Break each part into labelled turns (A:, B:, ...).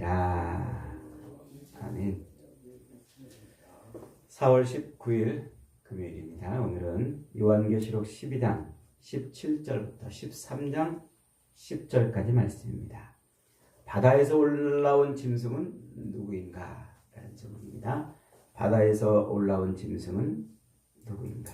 A: 되시니라. 아멘. 4월 19일 금요일입니다. 오늘은 요한계시록 12장 17절부터 13장 10절까지 말씀입니다. 바다에서 올라온 짐승은 누구인가? 라는 제목입니다. 바다에서 올라온 짐승은 누구인가?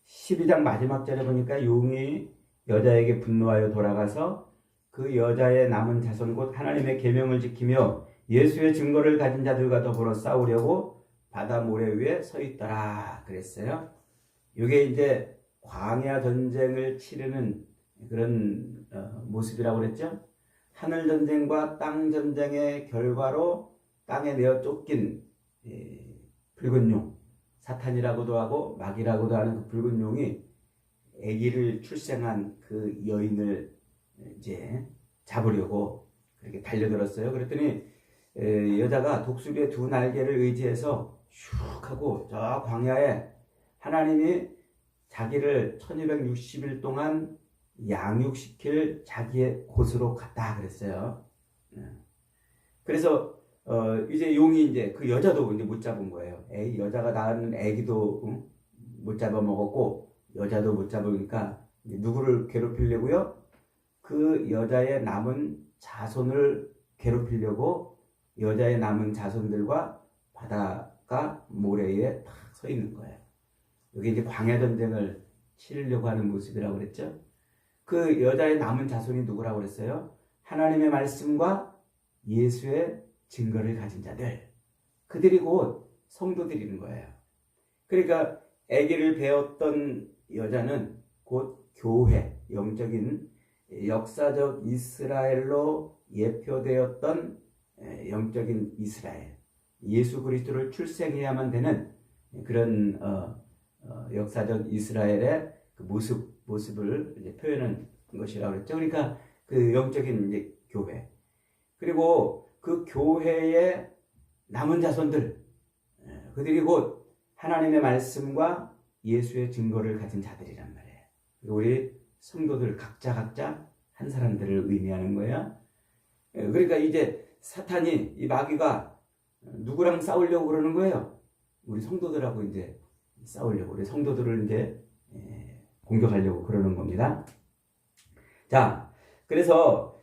A: 12장 마지막 절에 보니까 용이 여자에게 분노하여 돌아가서 그 여자의 남은 자손 곧 하나님의 계명을 지키며 예수의 증거를 가진 자들과 더불어 싸우려고 바다 모래 위에 서 있더라 그랬어요. 이게 이제 광야 전쟁을 치르는 그런 모습이라고 그랬죠. 하늘 전쟁과 땅 전쟁의 결과로 땅에 내어 쫓긴 붉은 용, 사탄이라고도 하고 마귀라고도 하는 그 붉은 용이 아기를 출생한 그 여인을 이제 잡으려고 그렇게 달려들었어요. 그랬더니 여자가 독수리의 두 날개를 의지해서 슉 하고 저 광야에 하나님이 자기를 1260일 동안 양육시킬 자기의 곳으로 갔다 그랬어요. 그래서 이제 용이 이제 그 여자도 이제 못 잡은 거예요. 여자가 낳은 아기도 못 잡아 먹었고 여자도 못 잡으니까 누구를 괴롭히려고요? 그 여자의 남은 자손을 괴롭히려고 여자의 남은 자손들과 바다가 모래에 탁 서 있는 거예요. 여기 이제 광야 전쟁을 치르려고 하는 모습이라고 그랬죠. 그 여자의 남은 자손이 누구라고 그랬어요? 하나님의 말씀과 예수의 증거를 가진 자들. 그들이 곧 성도들이는 거예요. 그러니까 아기를 배웠던 여자는 곧 교회, 영적인 역사적 이스라엘로 예표되었던 영적인 이스라엘, 예수 그리스도를 출생해야만 되는 그런 역사적 이스라엘의 그 모습을 이제 표현한 것이라고 그랬죠. 그러니까 그 영적인 이제 교회, 그리고 그 교회의 남은 자손들, 그들이 곧 하나님의 말씀과 예수의 증거를 가진 자들이란 말이에요. 우리 성도들 각자 한 사람들을 의미하는 거예요. 그러니까 이제 사탄이, 이 마귀가 누구랑 싸우려고 그러는 거예요? 우리 성도들하고 이제 싸우려고, 우리 성도들을 이제 공격하려고 그러는 겁니다. 자, 그래서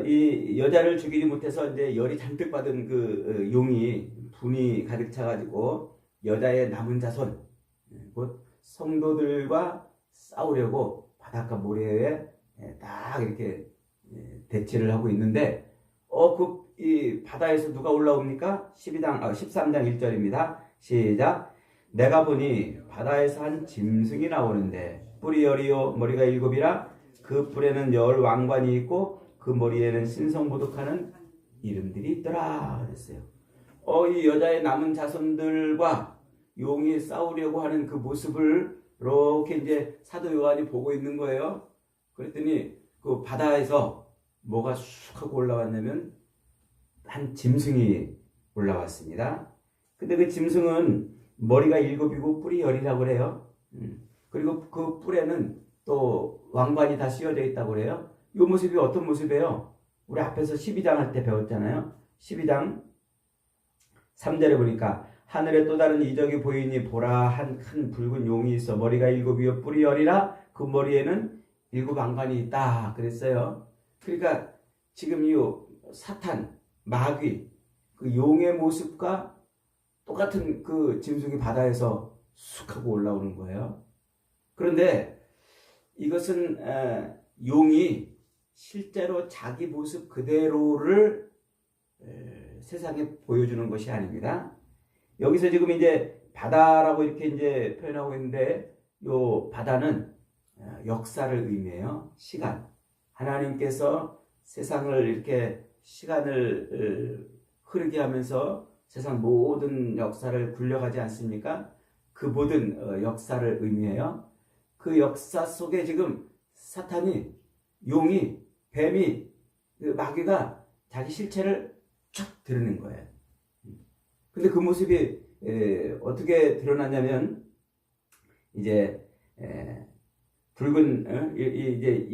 A: 이 여자를 죽이지 못해서 이제 열이 잔뜩 받은 그 용이 분이 가득 차가지고 여자의 남은 자손, 곧 성도들과 싸우려고 바닷가 모래에 딱 이렇게 대치를 하고 있는데, 이 바다에서 누가 올라옵니까? 13장 1절입니다. 시작. 내가 보니 바다에서 한 짐승이 나오는데 뿔이 열이요 머리가 일곱이라 그 뿔에는 열 왕관이 있고 그 머리에는 신성모독하는 이름들이 있더라 그랬어요. 이 여자의 남은 자손들과 용이 싸우려고 하는 그 모습을 이렇게 이제 사도 요한이 보고 있는 거예요. 그랬더니 그 바다에서 뭐가 쑥 하고 올라왔냐면 한 짐승이 올라왔습니다. 근데 그 짐승은 머리가 일곱이고 뿔이 열이라고 그래요. 그리고 그 뿔에는 또 왕관이 다 씌워져 있다고 그래요. 이 모습이 어떤 모습이에요? 우리 앞에서 12장 할 때 배웠잖아요. 12장 3절에 보니까 하늘에 또 다른 이적이 보이니 보라 한 큰 붉은 용이 있어 머리가 일곱이요 뿔이 열이라 그 머리에는 일곱 왕관이 있다 그랬어요. 그러니까 지금 이 사탄, 마귀, 그 용의 모습과 똑같은 그 짐승이 바다에서 쑥 하고 올라오는 거예요. 그런데 이것은 용이 실제로 자기 모습 그대로를 세상에 보여주는 것이 아닙니다. 여기서 지금 이제 바다라고 이렇게 이제 표현하고 있는데, 요 바다는 역사를 의미해요. 시간. 하나님께서 세상을 이렇게 시간을 흐르게 하면서 세상 모든 역사를 굴려가지 않습니까? 그 모든 역사를 의미해요. 그 역사 속에 지금 사탄이, 용이, 뱀이, 그 마귀가 자기 실체를 쫙 드러낸 거예요. 근데 그 모습이 어떻게 드러났냐면 이제 붉은 이제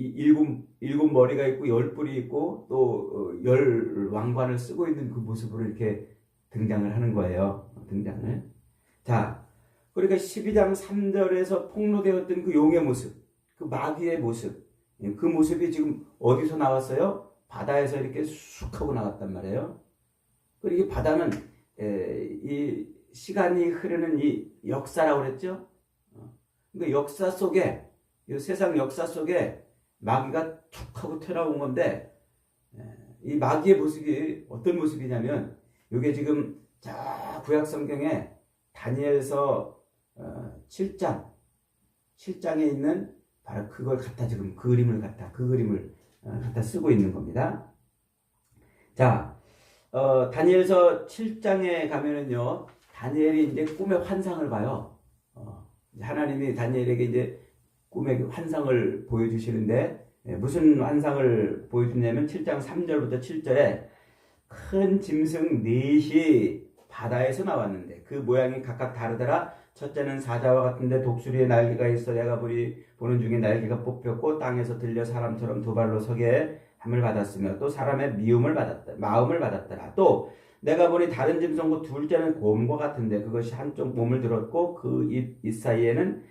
A: 일곱 머리가 있고 열 뿔이 있고 또 열 왕관을 쓰고 있는 그 모습으로 이렇게 등장을 하는 거예요. 등장을. 자, 그러니까 12장 3절에서 폭로되었던 그 용의 모습, 그 마귀의 모습, 그 모습이 지금 어디서 나왔어요? 바다에서 이렇게 쑥 하고 나왔단 말이에요. 그리고 이 바다는 이 시간이 흐르는 이 역사라고 그랬죠. 그러니까 역사 속에, 이 세상 역사 속에 마귀가 툭 하고 튀어나온 건데, 이 마귀의 모습이 어떤 모습이냐면, 이게 지금 구약 성경에 다니엘서 7장에 있는 바로 그걸 갖다 지금 그 그림을 갖다 쓰고 있는 겁니다. 자, 다니엘서 7장에 가면은요, 다니엘이 이제 꿈의 환상을 봐요. 하나님이 다니엘에게 이제 꿈의 환상을 보여주시는데, 무슨 환상을 보여주냐면 7장 3절부터 7절에 큰 짐승 넷이 바다에서 나왔는데 그 모양이 각각 다르더라. 첫째는 사자와 같은데 독수리의 날개가 있어 내가 보는 중에 날개가 뽑혔고 땅에서 들려 사람처럼 두 발로 서게 함을 받았으며 또 사람의 마음을 받았더라. 또 내가 보니 다른 짐승과 둘째는 곰과 같은데 그것이 한쪽 몸을 들었고 그 입 사이에는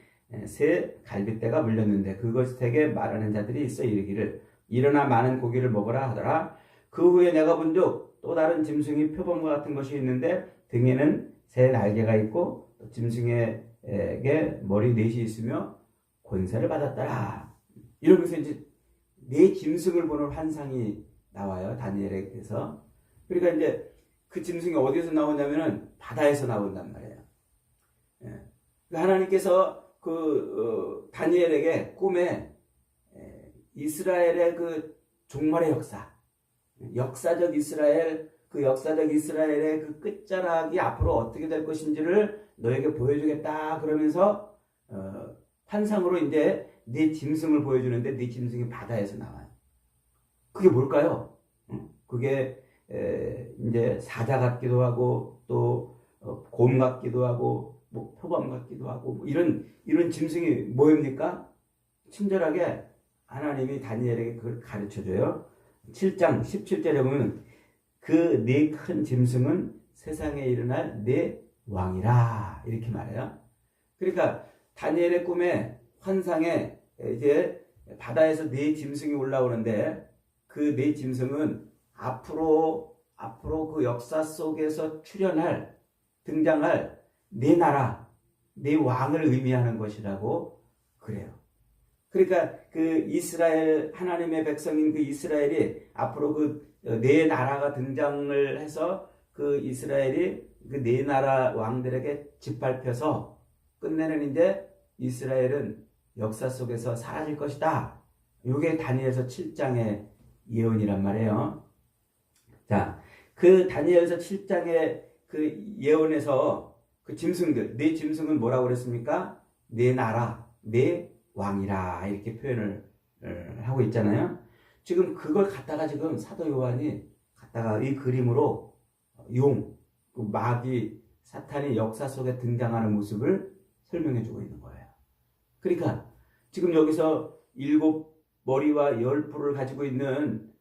A: 새 갈빗대가 물렸는데 그것에게 말하는 자들이 있어 이르기를 일어나 많은 고기를 먹으라 하더라. 그 후에 내가 본즉 또 다른 짐승이 표범과 같은 것이 있는데 등에는 새 날개가 있고 또 짐승에게 머리 넷이 있으며 권세를 받았더라. 이러면서 이제 네 짐승을 보는 환상이 나와요. 다니엘에게서. 그러니까 이제 그 짐승이 어디서 나오냐면은 바다에서 나온단 말이에요. 하나님께서 다니엘에게 꿈에 이스라엘의 그 종말의 역사적 이스라엘, 그 역사적 이스라엘의 그 끝자락이 앞으로 어떻게 될 것인지를 너에게 보여주겠다. 그러면서 환상으로 이제 네 짐승을 보여주는데 네 짐승이 바다에서 나와요. 그게 뭘까요? 그게 이제 사자 같기도 하고 또 곰 같기도 하고 뭐 표범 같기도 하고 뭐 이런 짐승이 뭐입니까? 친절하게 하나님이 다니엘에게 그걸 가르쳐줘요. 7장 17절에 보면 그 네 큰 짐승은 세상에 일어날 네 왕이라 이렇게 말해요. 그러니까 다니엘의 꿈에 환상에 이제 바다에서 네 짐승이 올라오는데 그 네 짐승은 앞으로 그 역사 속에서 등장할 네 나라, 네 왕을 의미하는 것이라고 그래요. 그러니까 그 이스라엘 하나님의 백성인 그 이스라엘이 앞으로 그 네 나라가 등장을 해서 그 이스라엘이 그 네 나라 왕들에게 짓밟혀서 끝내는 이제 이스라엘은 역사 속에서 사라질 것이다. 이게 다니엘서 7장의 예언이란 말이에요. 자, 그 다니엘서 7장의 그 예언에서 그 짐승들, 네 짐승은 뭐라고 그랬습니까? 네 나라, 네 왕이라 이렇게 표현을 하고 있잖아요. 지금 그걸 갖다가 지금 사도 요한이 갖다가 이 그림으로 그 마귀, 사탄이 역사 속에 등장하는 모습을 설명해 주고 있는 거예요. 그러니까 지금 여기서 7머리와 10뿔을 가지고 있는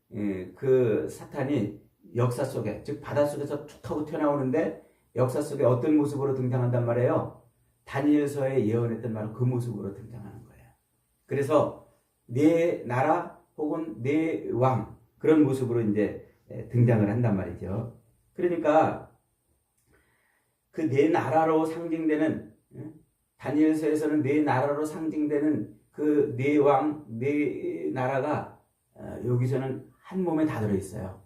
A: 그 사탄이 역사 속에, 즉 바닷속에서 툭 하고 튀어나오는데 역사 속에 어떤 모습으로 등장한단 말이에요? 다니엘서에 예언했던 바로 그 모습으로 등장하는 거예요. 그래서 네 나라 혹은 네 왕 그런 모습으로 이제 등장을 한단 말이죠. 그러니까 그 네 나라로 상징되는 다니엘서에서는 네 나라로 상징되는 그 네 왕, 네 나라가 여기서는 한 몸에 다 들어있어요.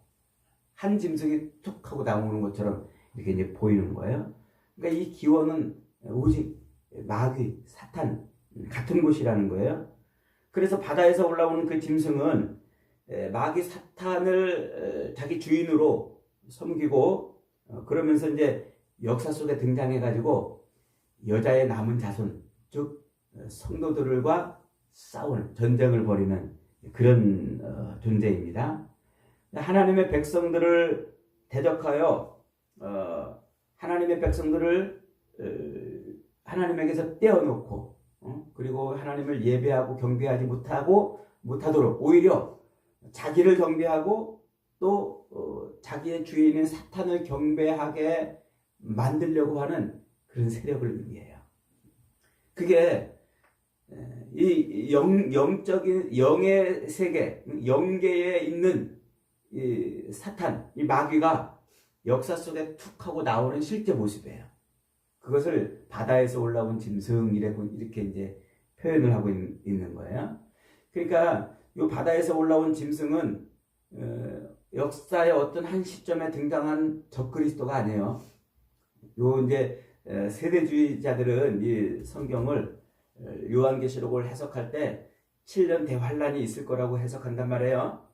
A: 한 짐승이 툭 하고 나오는 것처럼 이렇게 이제 보이는 거예요. 그러니까 이 기원은 오직 마귀, 사탄 같은 곳이라는 거예요. 그래서 바다에서 올라오는 그 짐승은 마귀 사탄을 자기 주인으로 섬기고 그러면서 이제 역사 속에 등장해가지고 여자의 남은 자손, 즉 성도들과 싸우는 전쟁을 벌이는 그런 존재입니다. 하나님의 백성들을 대적하여 하나님의 백성들을 하나님에게서 떼어놓고 그리고 하나님을 예배하고 경배하지 못하도록 오히려 자기를 경배하고 또 자기의 주인인 사탄을 경배하게 만들려고 하는 그런 세력을 의미해요. 그게 이 영적인 영의 세계, 영계에 있는 이 사탄, 이 마귀가 역사 속에 툭 하고 나오는 실제 모습이에요. 그것을 바다에서 올라온 짐승 이렇게 이제 표현을 하고 있는 거예요. 그러니까 이 바다에서 올라온 짐승은 역사의 어떤 한 시점에 등장한 적그리스도가 아니에요. 요 이제 세대주의자들은 이 성경을 요한계시록을 해석할 때 7년 대환란이 있을 거라고 해석한단 말이에요.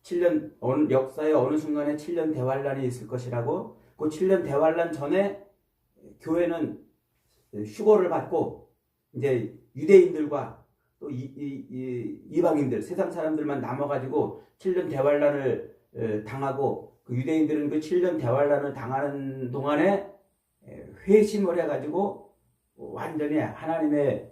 A: 7년 역사의 어느 순간에 7년 대환란이 있을 것이라고. 그 7년 대환란 전에 교회는 휴거를 받고 이제 유대인들과 또 이방인들, 세상 사람들만 남아가지고 7년 대환란을 당하고, 그 유대인들은 그 7년 대환란을 당하는 동안에 회심을 해가지고 완전히 하나님의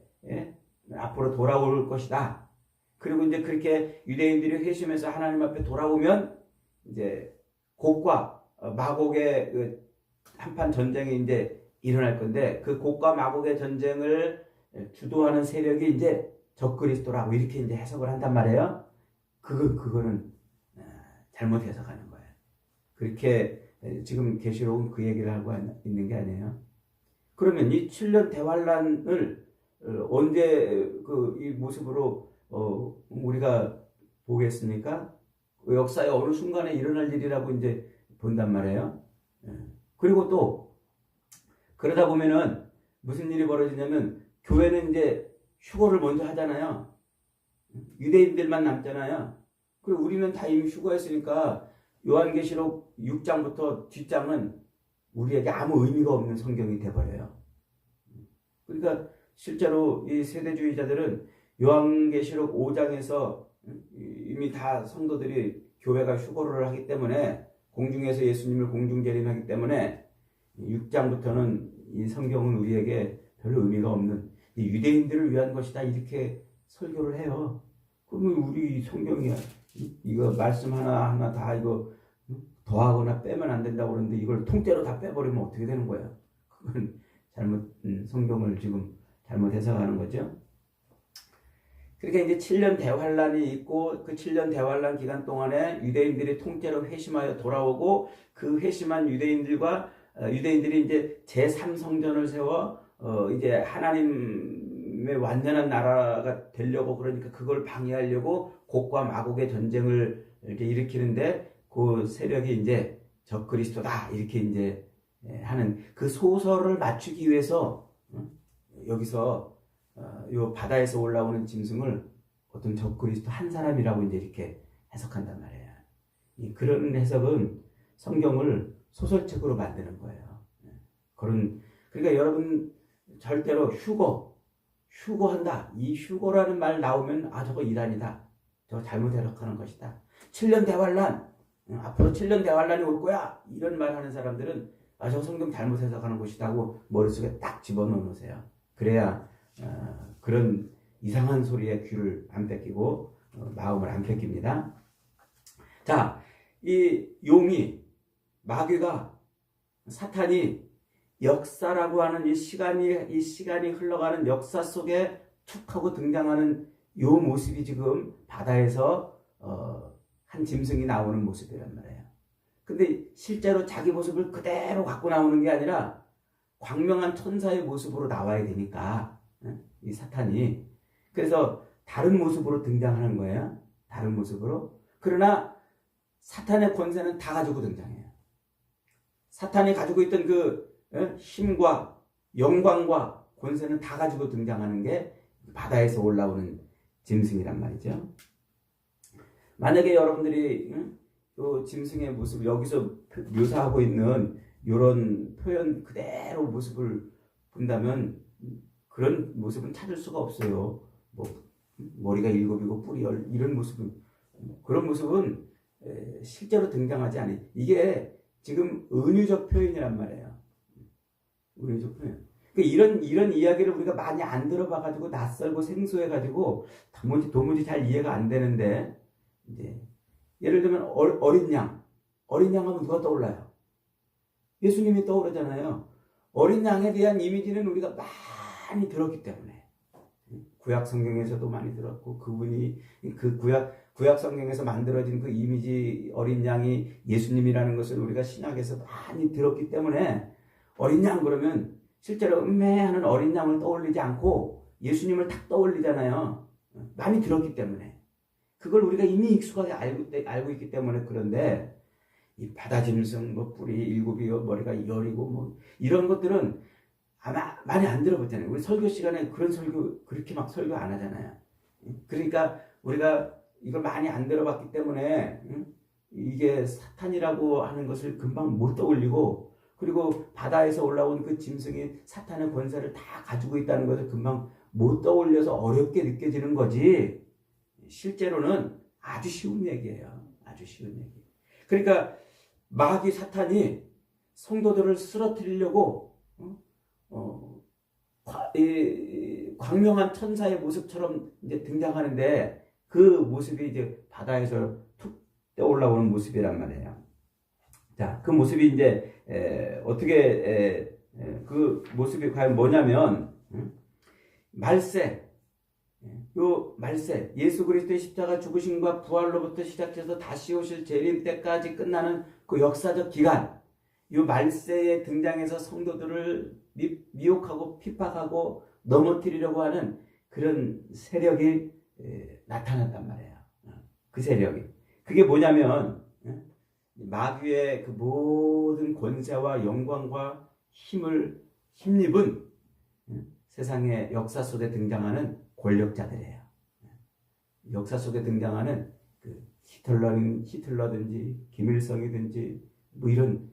A: 앞으로 돌아올 것이다. 그리고 이제 그렇게 유대인들이 회심해서 하나님 앞에 돌아오면 이제 곡과 마곡의 그 한판 전쟁이 이제 일어날 건데, 그 곡과 마곡의 전쟁을 주도하는 세력이 이제 적그리스도라고 이렇게 이제 해석을 한단 말이에요. 그거는 잘못 해석하는 거예요. 그렇게 지금 계시록은 그 얘기를 하고 있는 게 아니에요. 그러면 이 7년 대환란을 언제 이 모습으로 우리가 보겠습니까? 역사의 어느 순간에 일어날 일이라고 이제 본단 말이에요. 그리고 또 그러다 보면은 무슨 일이 벌어지냐면, 교회는 이제 휴거를 먼저 하잖아요. 유대인들만 남잖아요. 그리고 우리는 다 이미 휴거했으니까 요한계시록 6장부터 뒷장은 우리에게 아무 의미가 없는 성경이 돼버려요. 그러니까 실제로 이 세대주의자들은 요한계시록 5장에서 이미 다 성도들이 교회가 휴거를 하기 때문에, 공중에서 예수님을 공중재림하기 때문에 6장부터는 이 성경은 우리에게 별로 의미가 없는 유대인들을 위한 것이다 이렇게 설교를 해요. 그러면 우리 성경이 이거 말씀 하나하나 다 이거 더하거나 빼면 안 된다고 그러는데 이걸 통째로 다 빼버리면 어떻게 되는 거야? 그건 성경을 지금 잘못 해석하는 거죠. 그러니까 이제 7년 대환란이 있고, 그 7년 대환란 기간 동안에 유대인들이 통째로 회심하여 돌아오고, 그 회심한 유대인들이 이제 제3성전을 세워 이제 하나님의 완전한 나라가 되려고, 그러니까 그걸 방해하려고 곡과 마곡의 전쟁을 이렇게 일으키는데, 그 세력이 이제 적그리스도다 이렇게 이제 하는 그 소설을 맞추기 위해서 여기서 요 바다에서 올라오는 짐승을 어떤 적그리스도 한 사람이라고 이제 이렇게 해석한단 말이에요. 그런 해석은 성경을 소설책으로 만드는 거예요. 그러니까 여러분 절대로 휴거한다. 이 휴거라는 말 나오면 저거 이단이다. 저거 잘못 해석하는 것이다. 7년 대환란, 앞으로 7년 대환란이 올 거야. 이런 말 하는 사람들은 저 성경 잘못 해석하는 것이다 하고 머릿속에 딱 집어넣어 놓으세요. 그래야 그런 이상한 소리에 귀를 안 뺏기고 마음을 안 뺏깁니다. 자, 이 용이, 마귀가, 사탄이 역사라고 하는 이 시간이 흘러가는 역사 속에 툭 하고 등장하는 요 모습이 지금 바다에서 한 짐승이 나오는 모습이란 말이에요. 근데 실제로 자기 모습을 그대로 갖고 나오는 게 아니라 광명한 천사의 모습으로 나와야 되니까, 이 사탄이. 그래서 다른 모습으로 등장하는 거예요. 다른 모습으로. 그러나 사탄의 권세는 다 가지고 등장해요. 사탄이 가지고 있던 그 힘과 영광과 권세는 다 가지고 등장하는 게 바다에서 올라오는 짐승이란 말이죠. 만약에 여러분들이 그 짐승의 모습, 여기서 묘사하고 있는 이런 표현 그대로 모습을 본다면 그런 모습은 찾을 수가 없어요. 머리가 7이고 뿔이 10, 이런 모습은, 그런 모습은 실제로 등장하지 않아요. 이게 지금 은유적 표현이란 말이에요. 은유적 표현. 이런 이야기를 우리가 많이 안 들어봐가지고 낯설고 생소해가지고 도무지 잘 이해가 안 되는데, 이제 예를 들면 어린 양 하면 누가 떠올라요? 예수님이 떠오르잖아요. 어린 양에 대한 이미지는 우리가 많이 들었기 때문에, 구약 성경에서도 많이 들었고, 그분이 그 구약 성경에서 만들어진 그 이미지 어린 양이 예수님이라는 것을 우리가 신약에서 많이 들었기 때문에, 어린 양 그러면 실제로 음매하는 어린 양을 떠올리지 않고 예수님을 딱 떠올리잖아요. 많이 들었기 때문에. 그걸 우리가 이미 익숙하게 알고 있기 때문에. 그런데 이 바다짐승, 뭐 뿔이 일곱이요, 머리가 열이고, 뭐 이런 것들은 아마 많이 안 들어봤잖아요. 우리 설교 시간에 그런 설교 그렇게 막 설교 안 하잖아요. 그러니까 우리가 이걸 많이 안 들어봤기 때문에 이게 사탄이라고 하는 것을 금방 못 떠올리고, 그리고 바다에서 올라온 그 짐승이 사탄의 권세를 다 가지고 있다는 것을 금방 못 떠올려서 어렵게 느껴지는 거지, 실제로는 아주 쉬운 얘기예요. 아주 쉬운 얘기. 그러니까 마귀 사탄이 성도들을 쓰러뜨리려고 광명한 천사의 모습처럼 이제 등장하는데, 그 모습이 이제 바다에서 툭 떠올라오는 모습이란 말이에요. 자, 그 모습이 이제 그 모습이 과연 뭐냐면, 말세, 예수 그리스도의 십자가 죽으심과 부활로부터 시작해서 다시 오실 재림 때까지 끝나는 그 역사적 기간, 이 말세에 등장해서 성도들을 미혹하고 핍박하고 넘어뜨리려고 하는 그런 세력이 나타났단 말이에요. 그 세력이. 그게 뭐냐면, 마귀의 그 모든 권세와 영광과 힘을 힘입은 세상의 역사 속에 등장하는 권력자들이에요. 역사 속에 등장하는 그 히틀러든지 김일성이든지 뭐 이런,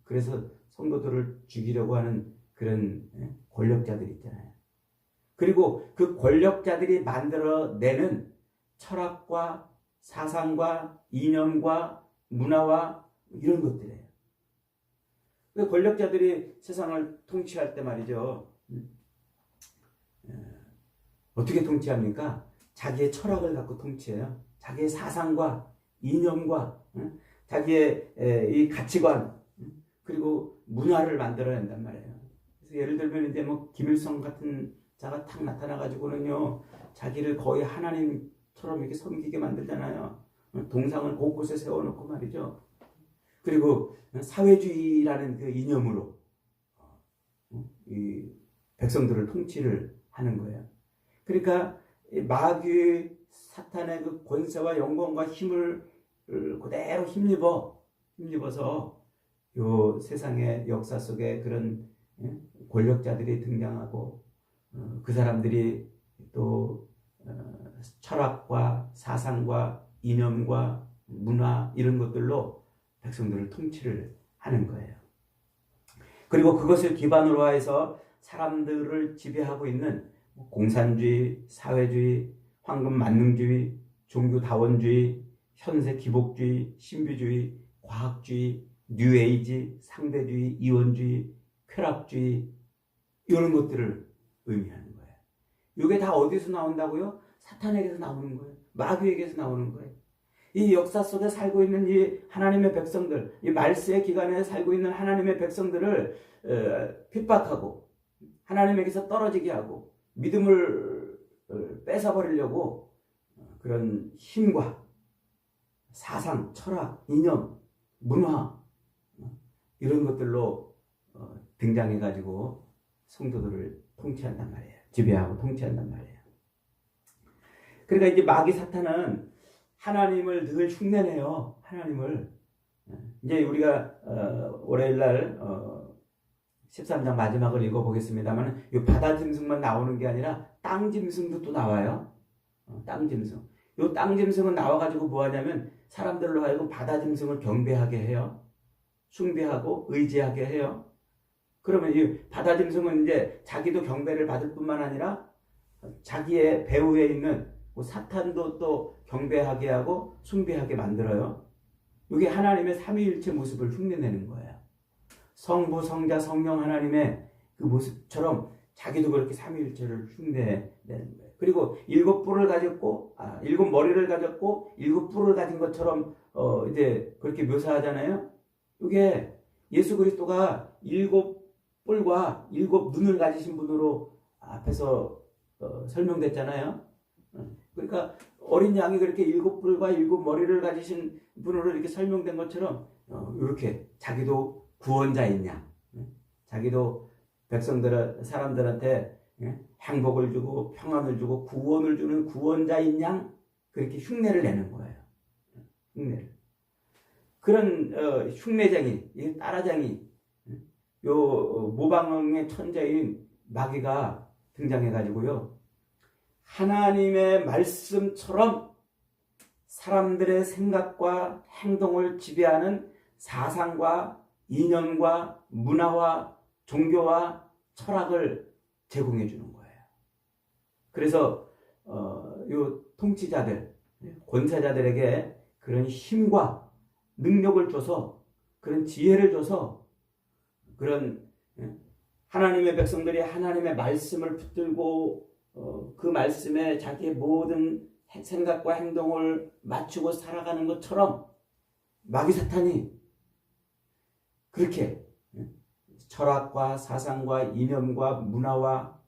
A: 그래서 성도들을 죽이려고 하는 그런 권력자들이 있잖아요. 그리고 그 권력자들이 만들어내는 철학과 사상과 이념과 문화와 이런 것들이에요. 그 권력자들이 세상을 통치할 때 말이죠, 어떻게 통치합니까? 자기의 철학을 갖고 통치해요. 자기의 사상과 이념과 자기의 이 가치관, 그리고 문화를 만들어낸단 말이에요. 그래서 예를 들면 이제 뭐 김일성 같은 자가 탁 나타나가지고는요, 자기를 거의 하나님처럼 이렇게 섬기게 만들잖아요. 동상을 곳곳에 세워놓고 말이죠. 그리고 사회주의라는 그 이념으로 이 백성들을 통치를 하는 거예요. 그러니까 마귀 사탄의 그 권세와 영광과 힘을 그대로 힘입어서 요 세상의 역사 속에 그런 권력자들이 등장하고, 그 사람들이 또 철학과 사상과 이념과 문화 이런 것들로 백성들을 통치를 하는 거예요. 그리고 그것을 기반으로 해서 사람들을 지배하고 있는 공산주의, 사회주의, 황금만능주의, 종교다원주의, 현세기복주의, 신비주의, 과학주의, 뉴에이지, 상대주의, 이원주의, 쾌락주의, 이런 것들을 의미하는 거예요. 이게 다 어디서 나온다고요? 사탄에게서 나오는 거예요. 마귀에게서 나오는 거예요. 이 역사 속에 살고 있는 이 하나님의 백성들, 이 말세의 기간에 살고 있는 하나님의 백성들을 핍박하고 하나님에게서 떨어지게 하고 믿음을 뺏어버리려고 그런 힘과 사상, 철학, 이념, 문화 이런 것들로 등장해가지고 성도들을 통치한단 말이에요. 지배하고 통치한단 말이에요. 그러니까 이제 마귀 사탄은 하나님을 늘 흉내내요. 하나님을. 이제 우리가 월요일날 13장 마지막을 읽어보겠습니다만, 이 바다 짐승만 나오는 게 아니라 땅 짐승도 또 나와요. 땅 짐승. 이 땅 짐승은 나와가지고 뭐 하냐면 사람들로 하여금 바다 짐승을 경배하게 해요. 숭배하고 의지하게 해요. 그러면 이 바다 짐승은 이제 자기도 경배를 받을 뿐만 아니라 자기의 배후에 있는 사탄도 또 경배하게 하고 숭배하게 만들어요. 이게 하나님의 삼위일체 모습을 흉내내는 거예요. 성부, 성자, 성령 하나님의 그 모습처럼 자기도 그렇게 삼위일체를 흉내내는 거예요. 그리고 일곱 뿔을 가졌고, 일곱 머리를 가졌고, 일곱 뿔을 가진 것처럼, 이제 그렇게 묘사하잖아요. 이게 예수 그리스도가 일곱 뿔과 일곱 눈을 가지신 분으로 앞에서 설명됐잖아요. 그러니까 어린 양이 그렇게 일곱 뿔과 일곱 머리를 가지신 분으로 이렇게 설명된 것처럼, 이렇게 자기도 구원자인 양, 자기도 사람들한테 행복을 주고 평안을 주고 구원을 주는 구원자인 양 그렇게 흉내를 내는 거예요. 흉내를. 그런 흉내쟁이, 따라쟁이, 요 모방의 천재인 마귀가 등장해가지고요. 하나님의 말씀처럼 사람들의 생각과 행동을 지배하는 사상과 이념과 문화와 종교와 철학을 제공해 주는 거예요. 그래서 요 통치자들, 권세자들에게 그런 힘과 능력을 줘서 그런 지혜를 줘서 그런 하나님의 백성들이 하나님의 말씀을 붙들고 그 말씀에 자기의 모든 생각과 행동을 맞추고 살아가는 것처럼 마귀 사탄이 그렇게 철학과 사상과 이념과 문화와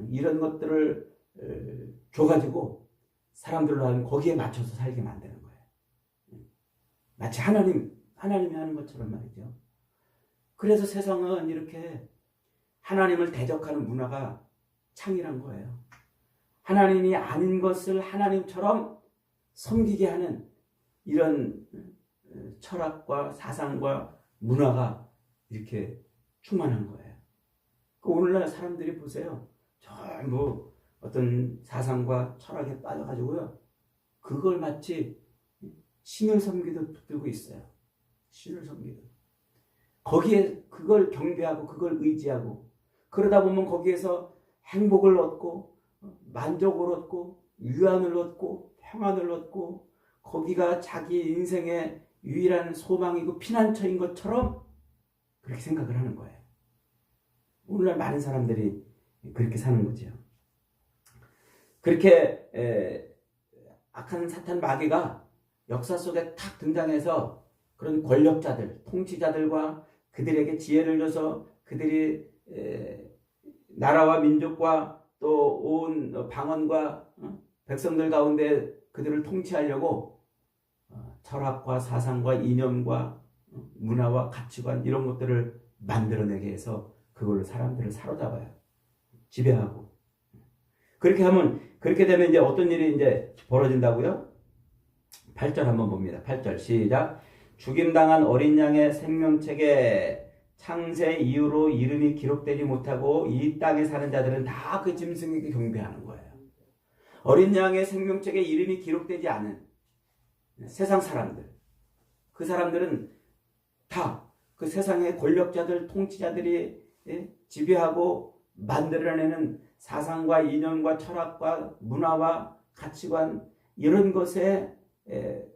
A: 이런 것들을 줘가지고 사람들로 하여금 거기에 맞춰서 살게 만드는 거예요. 마치 하나님이 하는 것처럼 말이죠. 그래서 세상은 이렇게 하나님을 대적하는 문화가 창일한 거예요. 하나님이 아닌 것을 하나님처럼 섬기게 하는 이런 철학과 사상과 문화가 이렇게 충만한 거예요. 오늘날 사람들이 보세요. 전부 어떤 사상과 철학에 빠져가지고요. 그걸 마치 신을 섬기듯 붙들고 있어요. 신을 섬기듯. 거기에 그걸 경배하고 그걸 의지하고 그러다 보면 거기에서 행복을 얻고 만족을 얻고 위안을 얻고 평안을 얻고 거기가 자기 인생의 유일한 소망이고 피난처인 것처럼 그렇게 생각을 하는 거예요. 오늘날 많은 사람들이 그렇게 사는 거죠. 그렇게 악한 사탄 마귀가 역사 속에 탁 등장해서 그런 권력자들, 통치자들과 그들에게 지혜를 줘서 그들이 나라와 민족과 또 온 방언과 백성들 가운데 그들을 통치하려고 철학과 사상과 이념과 문화와 가치관 이런 것들을 만들어내게 해서 그걸로 사람들을 사로잡아요. 지배하고. 그렇게 되면 이제 어떤 일이 이제 벌어진다고요? 8절 한번 봅니다. 8절 시작. 죽임당한 어린 양의 생명책에 창세 이후로 이름이 기록되지 못하고 이 땅에 사는 자들은 다 그 짐승에게 경배하는 거예요. 어린 양의 생명책에 이름이 기록되지 않은 세상 사람들, 그 사람들은 다 그 세상의 권력자들, 통치자들이 지배하고 만들어내는 사상과 이념과 철학과 문화와 가치관 이런 것에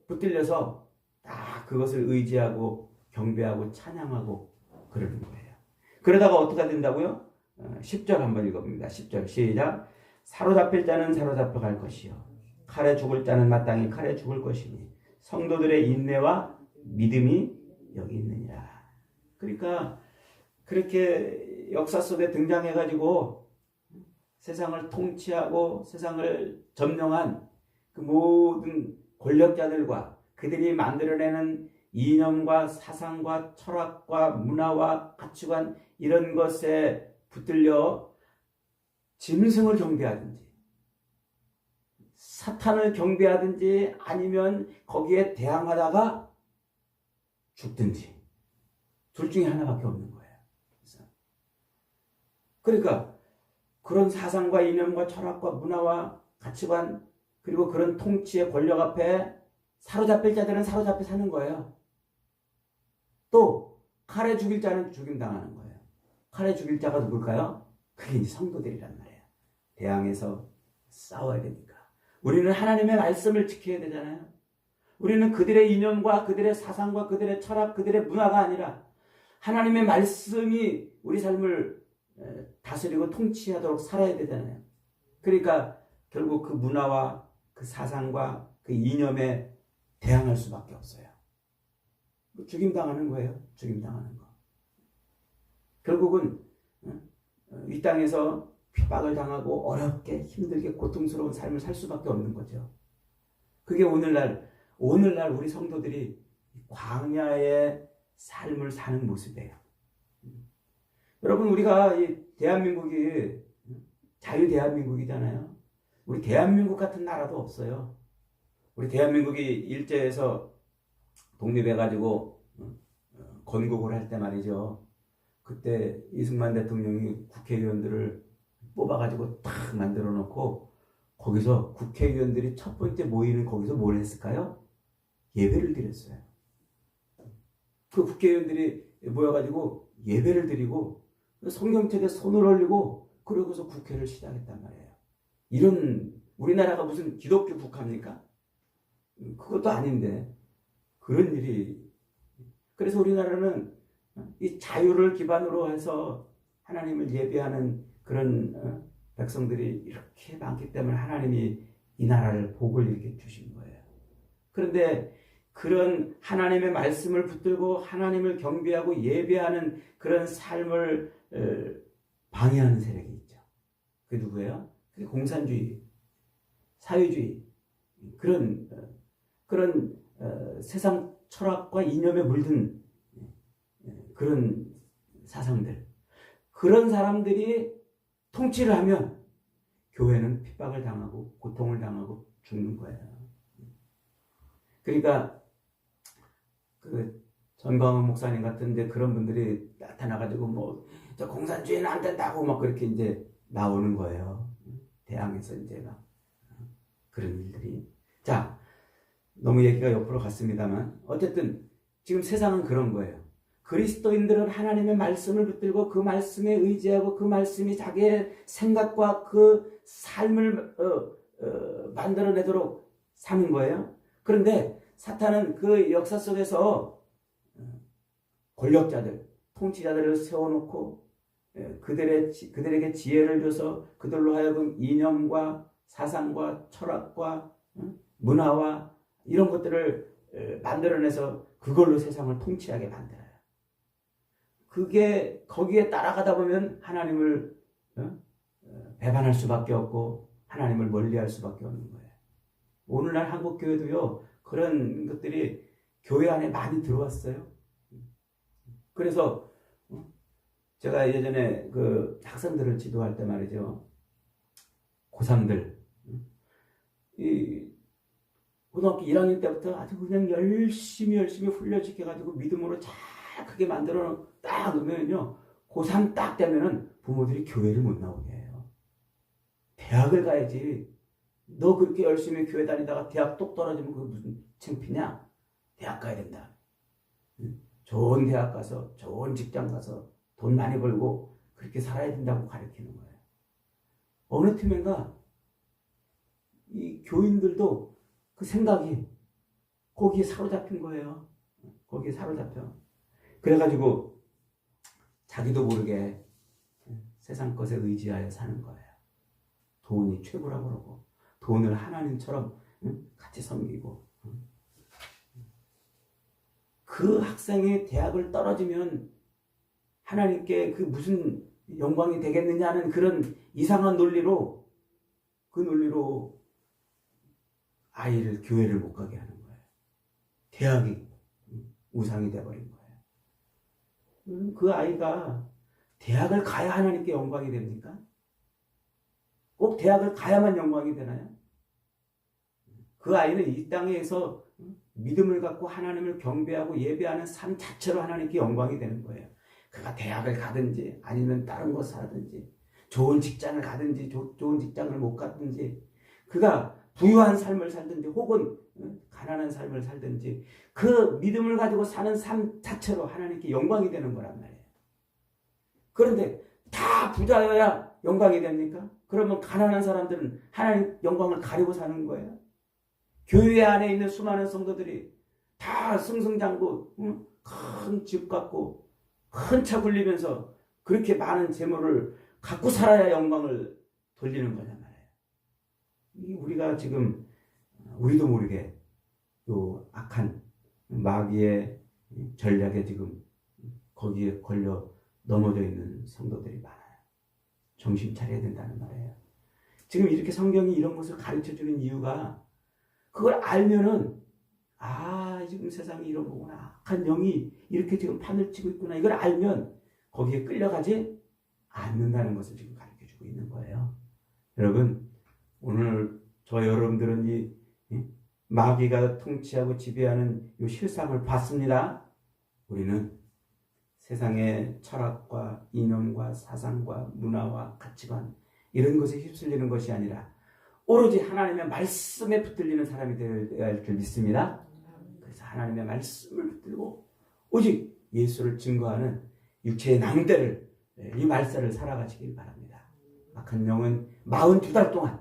A: 붙들려서 다 그것을 의지하고 경배하고 찬양하고 그러는 거예요. 그러다가 어떻게 된다고요? 10절 한번 읽어봅니다. 10절 시작. 사로잡힐 자는 사로잡혀 갈 것이요 칼에 죽을 자는 마땅히 칼에 죽을 것이니 성도들의 인내와 믿음이 여기 있느니라. 그러니까 그렇게 역사 속에 등장해가지고 세상을 통치하고 세상을 점령한 그 모든 권력자들과 그들이 만들어내는 이념과 사상과 철학과 문화와 가치관 이런 것에 붙들려 짐승을 경배하든지 사탄을 경배하든지 아니면 거기에 대항하다가 죽든지 둘 중에 하나밖에 없는 거예요. 그러니까 그런 사상과 이념과 철학과 문화와 가치관 그리고 그런 통치의 권력 앞에 사로잡힐 자들은 사로잡혀 사는 거예요. 또 칼에 죽일 자는 죽임당하는 거예요. 칼에 죽일 자가 누굴까요? 그게 이제 성도들이란 말이에요. 대항해서 싸워야 되니까. 우리는 하나님의 말씀을 지켜야 되잖아요. 우리는 그들의 이념과 그들의 사상과 그들의 철학, 그들의 문화가 아니라 하나님의 말씀이 우리 삶을 다스리고 통치하도록 살아야 되잖아요. 그러니까 결국 그 문화와 그 사상과 그 이념에 대항할 수밖에 없어요. 죽임당하는 거예요. 죽임당하는 거. 결국은 이 땅에서 핍박을 당하고 어렵게 힘들게 고통스러운 삶을 살 수밖에 없는 거죠. 그게 오늘날 우리 성도들이 광야의 삶을 사는 모습이에요. 여러분, 우리가 이 대한민국이 자유 대한민국이잖아요. 우리 대한민국 같은 나라도 없어요. 우리 대한민국이 일제에서 독립해가지고 건국을 할 때 말이죠. 그때 이승만 대통령이 국회의원들을 뽑아가지고 딱 만들어 놓고 거기서 국회의원들이 첫 번째 모이는 거기서 뭘 했을까요? 예배를 드렸어요. 그 국회의원들이 모여가지고 예배를 드리고 성경책에 손을 올리고 그러고서 국회를 시작했단 말이에요. 이런 우리나라가 무슨 기독교 국가입니까? 그것도 아닌데 그런 일이. 그래서 우리나라는 이 자유를 기반으로 해서 하나님을 예배하는 그런 백성들이 이렇게 많기 때문에 하나님이 이 나라를 복을 이렇게 주신 거예요. 그런데 그런 하나님의 말씀을 붙들고 하나님을 경배하고 예배하는 그런 삶을 방해하는 세력이 있죠. 그게 누구예요? 그게 공산주의, 사회주의, 그런 세상 철학과 이념에 물든 그런 사상들, 그런 사람들이 통치를 하면 교회는 핍박을 당하고 고통을 당하고 죽는 거예요. 그러니까 그 전광훈 목사님 같은데 그런 분들이 나타나가지고 뭐 저 공산주의는 안 된다고 막 그렇게 이제 나오는 거예요. 대항에서 이제 막 그런 일들이. 자, 너무 얘기가 옆으로 갔습니다만 어쨌든 지금 세상은 그런 거예요. 그리스도인들은 하나님의 말씀을 붙들고 그 말씀에 의지하고 그 말씀이 자기의 생각과 그 삶을 만들어내도록 사는 거예요. 그런데 사탄은 그 역사 속에서 권력자들, 통치자들을 세워놓고 그들에게 지혜를 줘서 그들로 하여금 이념과 사상과 철학과 문화와 이런 것들을 만들어내서 그걸로 세상을 통치하게 만들어요. 그게 거기에 따라가다 보면 하나님을 배반할 수밖에 없고 하나님을 멀리할 수밖에 없는 거예요. 오늘날 한국 교회도요 그런 것들이 교회 안에 많이 들어왔어요. 그래서 제가 예전에 그 학생들을 지도할 때 말이죠, 고3들 이 고등학교 1학년 때부터 아주 그냥 열심히 훈련시켜가지고 믿음으로 잘 크게 만들어 딱 놓으면요, 고3 딱 되면은 부모들이 교회를 못 나오게 해요. 대학을 가야지. 너 그렇게 열심히 교회 다니다가 대학 똑 떨어지면 그거 무슨 창피냐? 대학 가야 된다. 좋은 대학 가서 좋은 직장 가서 돈 많이 벌고 그렇게 살아야 된다고 가르치는 거예요. 어느 틈인가 이 교인들도 그 생각이 거기에 사로잡힌 거예요. 거기에 사로잡혀. 그래가지고 자기도 모르게 세상 것에 의지하여 사는 거예요. 돈이 최고라고 그러고 돈을 하나님처럼 같이 섬기고. 그 학생이 대학을 떨어지면 하나님께 그 무슨 영광이 되겠느냐는 그런 이상한 논리로, 그 논리로 아이를 교회를 못 가게 하는 거예요. 대학이 우상이 돼버린 거예요. 그 아이가 대학을 가야 하나님께 영광이 됩니까? 꼭 대학을 가야만 영광이 되나요? 그 아이는 이 땅에서 믿음을 갖고 하나님을 경배하고 예배하는 삶 자체로 하나님께 영광이 되는 거예요. 그가 대학을 가든지 아니면 다른 곳을 하든지 좋은 직장을 가든지 좋은 직장을 못 가든지 그가 부유한 삶을 살든지 혹은 가난한 삶을 살든지 그 믿음을 가지고 사는 삶 자체로 하나님께 영광이 되는 거란 말이에요. 그런데 다 부자여야 영광이 됩니까? 그러면 가난한 사람들은 하나님 영광을 가리고 사는 거예요. 교회 안에 있는 수많은 성도들이 다 승승장구 큰 집 갖고 큰 차 굴리면서 그렇게 많은 재물을 갖고 살아야 영광을 돌리는 거란 말이에요. 이 우리가 지금 우리도 모르게 요 악한 마귀의 전략에 지금 거기에 걸려 넘어져 있는 성도들이 많아요. 정신 차려야 된다는 말이에요. 지금 이렇게 성경이 이런 것을 가르쳐주는 이유가 그걸 알면은 지금 세상이 이런 거구나. 악한 영이 이렇게 지금 판을 치고 있구나. 이걸 알면 거기에 끌려가지 않는다는 것을 지금 가르쳐주고 있는 거예요. 여러분, 오늘 여러분들은 이 마귀가 통치하고 지배하는 이 실상을 봤습니다. 우리는 세상의 철학과 이념과 사상과 문화와 가치관 이런 것에 휩쓸리는 것이 아니라 오로지 하나님의 말씀에 붙들리는 사람이 되어야 할 줄 믿습니다. 그래서 하나님의 말씀을 붙들고 오직 예수를 증거하는 육체의 낭대를 이 말세를 살아가시길 바랍니다. 악한 영은 42달 동안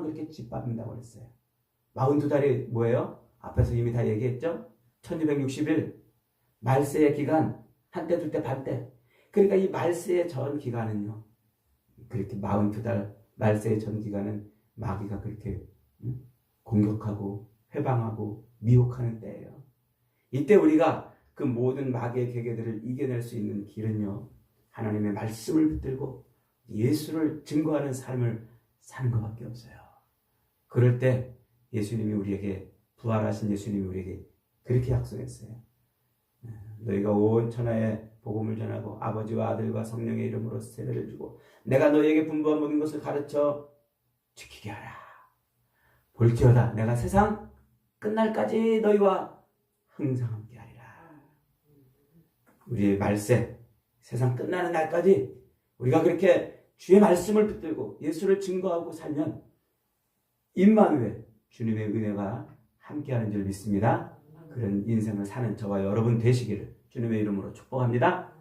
A: 그렇게 짓밟는다고 그랬어요. 42달이 뭐예요? 앞에서 이미 다 얘기했죠? 1260일 말세의 기간 한때 둘때 반때. 그러니까 이 말세의 전 기간은요. 그렇게 42달 말세의 전 기간은 마귀가 그렇게 공격하고 회방하고 미혹하는 때예요. 이때 우리가 그 모든 마귀의 계계들을 이겨낼 수 있는 길은요. 하나님의 말씀을 붙들고 예수를 증거하는 삶을 사는 것밖에 없어요. 그럴 때 예수님이 우리에게 부활하신 예수님이 우리에게 그렇게 약속했어요. 너희가 온 천하에 복음을 전하고 아버지와 아들과 성령의 이름으로 세례를 주고 내가 너희에게 분부한 모든 것을 가르쳐 지키게 하라. 볼지어다 내가 세상 끝날까지 너희와 항상 함께 하리라. 우리의 말세 세상 끝나는 날까지 우리가 그렇게 주의 말씀을 붙들고 예수를 증거하고 살면 임마누엘 주님의 은혜가 함께하는 줄 믿습니다. 그런 인생을 사는 저와 여러분 되시기를 주님의 이름으로 축복합니다.